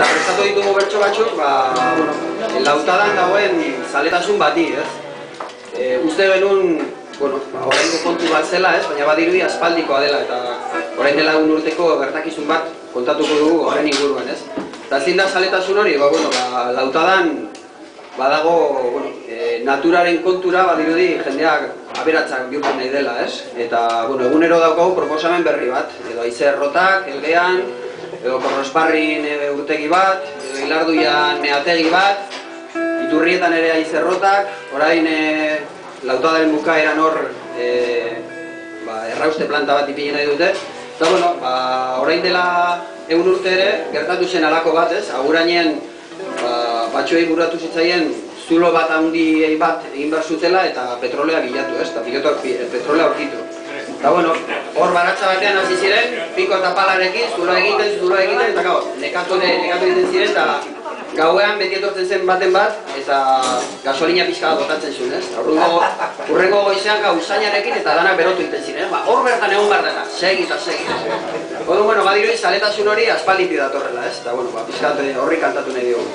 Eta prestatu ditugu bertso batzuk, lautadan dagoen zaletasun bati, uste genuen, oraingo kontu bat zela, baina badirudi aspaldikoa dela, eta orain dela egun urteko gertakizun bat kontatuko dugu horren inguruan, Eta zein da zaletasun hori, lautadan badago naturaren kontura badirudi jendeak aberatsak bihurtzen nahi dela, Eta egunero daukagu proposamen berri bat, edo haize errotak, elgean, edo Korrosparrin urtegi bat, edo Ilarduian meategi bat, Iturrietan ere haize errotak, orain lautadaren bukaeran hor errauste planta bat ipini nahi dute. Eta orain dela egun urte ere gertatu zen halako bat, agurainen batzuei buratu zitzaien zulo bat handiei bat egin behar zutela eta petrolea bilatu, eta petrolea aurkitu. Eta hor baratza batean hasi ziren, piko eta palarekin, zulo egiten, eta nekatu egiten ziren, eta gauean beti etortzen zen baten bat, eta gasolina pixka bat botatzen zuen, Urrengo goizean usainarekin eta danak berotu egiten ziren, hor bertan egon behar dela, segi eta segi. Badirudi zaletasun hori aspalditik datorrela, eta pixka horri kantatu nahi dugu.